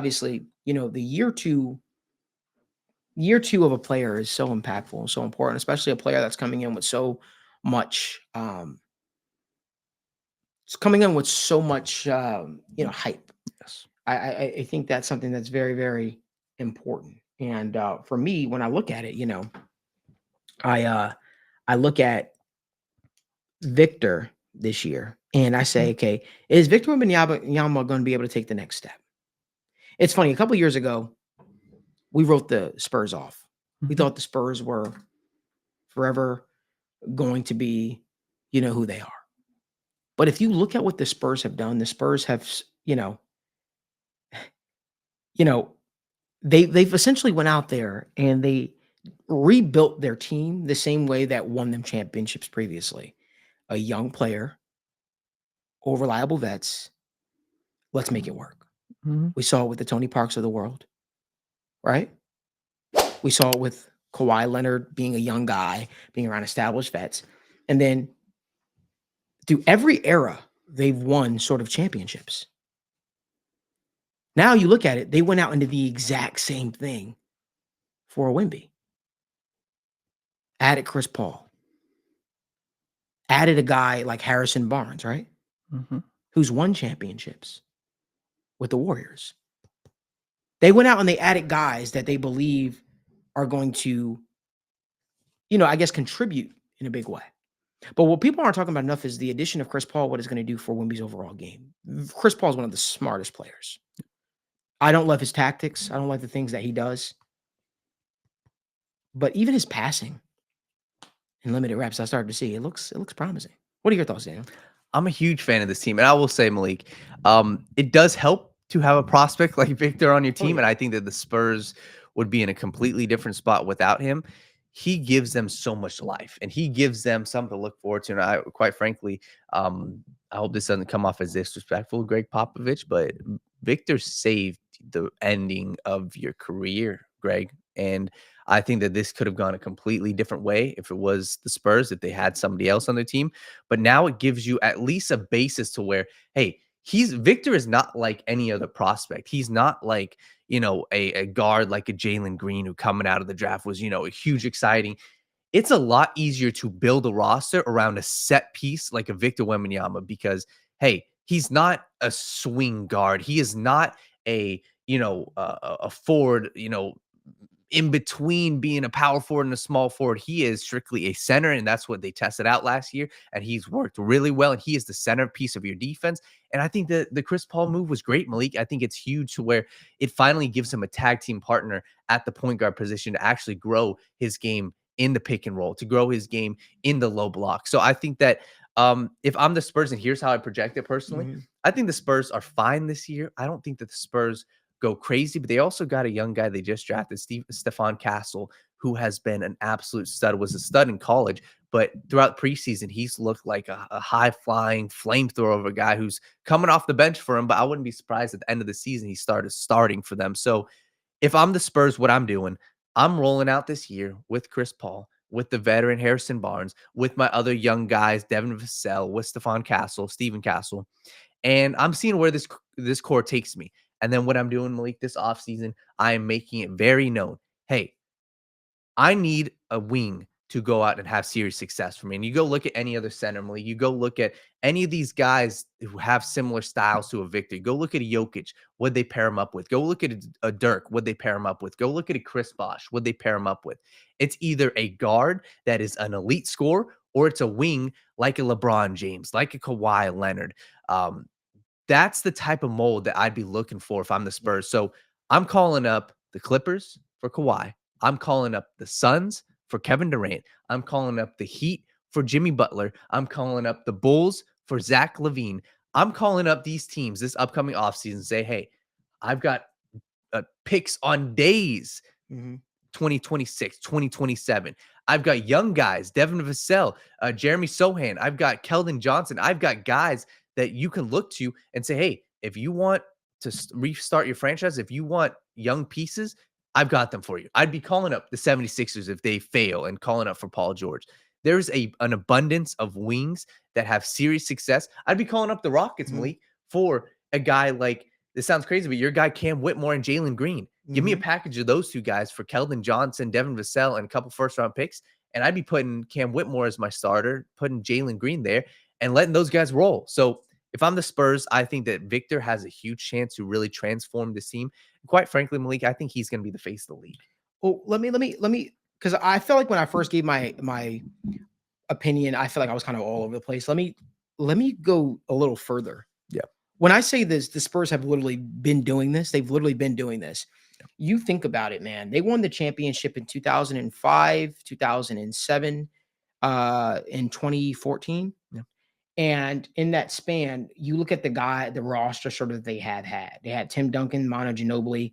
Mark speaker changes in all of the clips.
Speaker 1: obviously, the year two of a player is so impactful and so important, especially a player that's coming in with so much, it's coming in with so much, hype.
Speaker 2: Yes.
Speaker 1: I think that's something that's very, very important. And for me, when I look at it, I I look at Victor this year and I
Speaker 2: Mhm.
Speaker 1: say, okay, is Victor Wembanyama going to be able to take the next step? It's funny. A couple years ago, we wrote the Spurs off. We
Speaker 2: Mhm.
Speaker 1: thought the Spurs were forever going to be, who they are. But if you look at what the Spurs have done, the Spurs have, you know, they've essentially went out there and they rebuilt their team the same way that won them championships previously. A young player, all reliable vets. Let's make it work.
Speaker 2: Mhm.
Speaker 1: We saw it with the Tony Parks of the world, right? We saw it with Kawhi Leonard being a young guy, being around established vets. And then through every era, they've won sort of championships. Now you look at it, they went out and did the exact same thing for a Wimby. Added Chris Paul, added a guy like Harrison Barnes, right?
Speaker 2: Mhm.
Speaker 1: Who's won championships with the Warriors. They went out and they added guys that they believe are going to, I guess, contribute in a big way. But what people aren't talking about enough is the addition of Chris Paul, what it's going to do for Wimby's overall game. Chris Paul is one of the smartest players. I don't love his tactics. I don't like the things that he does. But even his passing in limited reps, I started to see it looks promising. What are your thoughts, Daniel?
Speaker 2: I'm a huge fan of this team, and I will say, Malik, it does help to have a prospect like Victor on your
Speaker 1: Oh
Speaker 2: team,
Speaker 1: yeah.
Speaker 2: and I think that the Spurs would be in a completely different spot without him. He gives them so much life, and he gives them something to look forward to. And I, quite frankly, I hope this doesn't come off as disrespectful, Greg Popovich, but Victor saved the ending of your career, Greg, and I think that this could have gone a completely different way if it was the Spurs, if they had somebody else on their team. But now it gives you at least a basis to where, hey, he's Victor is not like any other prospect. He's not like, a guard like a Jalen Green who coming out of the draft was, a huge exciting. It's a lot easier to build a roster around a set piece like a Victor Wembanyama because, hey, he's not a swing guard. He is not a forward, in between being a power forward and a small forward. He is strictly a center, and that's what they tested out last year. And he's worked really well. And he is the centerpiece of your defense. And I think that the Chris Paul move was great, Malik. I think it's huge to where it finally gives him a tag team partner at the point guard position to actually grow his game in the pick and roll, to grow his game in the low block. So I think that if I'm the Spurs, and here's how I project it personally,
Speaker 1: Mhm.
Speaker 2: I think the Spurs are fine this year. I don't think that the Spurs go crazy, but they also got a young guy they just drafted, Stephon Castle, who has been an absolute stud, was a stud in college, but throughout preseason, he's looked like a high-flying flamethrower of a guy who's coming off the bench for him, but I wouldn't be surprised at the end of the season he started starting for them. So if I'm the Spurs, what I'm doing, I'm rolling out this year with Chris Paul, with the veteran Harrison Barnes, with my other young guys, Devin Vassell, with Stephon Castle, Stephen Castle, and I'm seeing where this core takes me. And then what I'm doing, Malik, this offseason, I am making it very known. Hey, I need a wing to go out and have serious success for me. And you go look at any other center, Malik, you go look at any of these guys who have similar styles to a Victor. Go look at a Jokic, what they pair him up with. Go look at a Dirk, what they pair him up with. Go look at a Chris Bosh, what they pair him up with. It's either a guard that is an elite scorer, or it's a wing like a LeBron James, like a Kawhi Leonard. Um, that's the type of mold that I'd be looking for if I'm the
Speaker 1: Yeah.
Speaker 2: Spurs. So I'm calling up the Clippers for Kawhi. I'm calling up the Suns for Kevin Durant. I'm calling up the Heat for Jimmy Butler. I'm calling up the Bulls for Zach LaVine. I'm calling up these teams this upcoming offseason and say, hey, I've got picks on days
Speaker 1: Mhm.
Speaker 2: 2026, 2027. I've got young guys, Devin Vassell, Jeremy Sohan. I've got Keldon Johnson. I've got guys that you can look to and say, hey, if you want to restart your franchise, if you want young pieces, I've got them for you. I'd be calling up the 76ers if they fail and calling up for Paul George. There's an abundance of wings that have serious success. I'd be calling up the Rockets,
Speaker 1: Mhm.
Speaker 2: Malik, for a guy like this sounds crazy, but your guy Cam Whitmore and Jalen Green. Give me a
Speaker 1: Mhm.
Speaker 2: package of those two guys for Keldon Johnson, Devin Vassell, and a couple first-round picks, and I'd be putting Cam Whitmore as my starter, putting Jalen Green there, and letting those guys roll. So if I'm the Spurs, I think that Victor has a huge chance to really transform this team. Quite frankly, Malik, I think he's going to be the face of the league.
Speaker 1: Oh, because I felt like when I first gave my opinion, I feel like I was kind of all over the place. Let me go a little further.
Speaker 2: Yeah.
Speaker 1: When I say this, the Spurs have literally been doing this. They've literally been doing this. You think about it, man. They won the championship in 2005, 2007, in 2014.
Speaker 2: Yeah.
Speaker 1: And in that span, you look at the roster sort of that they have had. They had Tim Duncan, Manu Ginobili,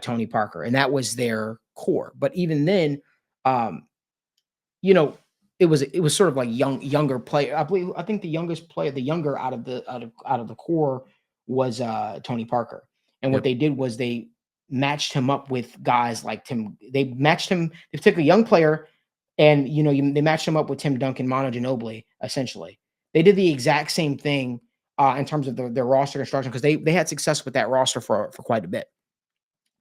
Speaker 1: Tony Parker, and that was their core. But even then, um, you know, it was sort of like younger player. I think the youngest player, the younger out of the core was Tony Parker. And what
Speaker 2: Yep.
Speaker 1: they did was they matched him up with guys like Tim. They matched him. They took a young player, and they matched him up with Tim Duncan, Manu Ginobili. Essentially, they did the exact same thing in terms of their roster construction because they had success with that roster for quite a bit.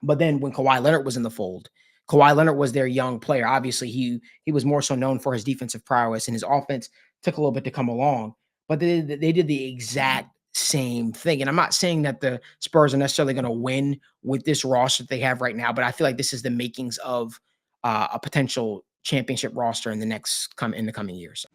Speaker 1: But then when Kawhi Leonard was in the fold, Kawhi Leonard was their young player. Obviously, he was more so known for his defensive prowess, and his offense took a little bit to come along. But they did the exact same thing. And I'm not saying that the Spurs are necessarily going to win with this roster that they have right now, but I feel like this is the makings of a potential championship roster in the coming years.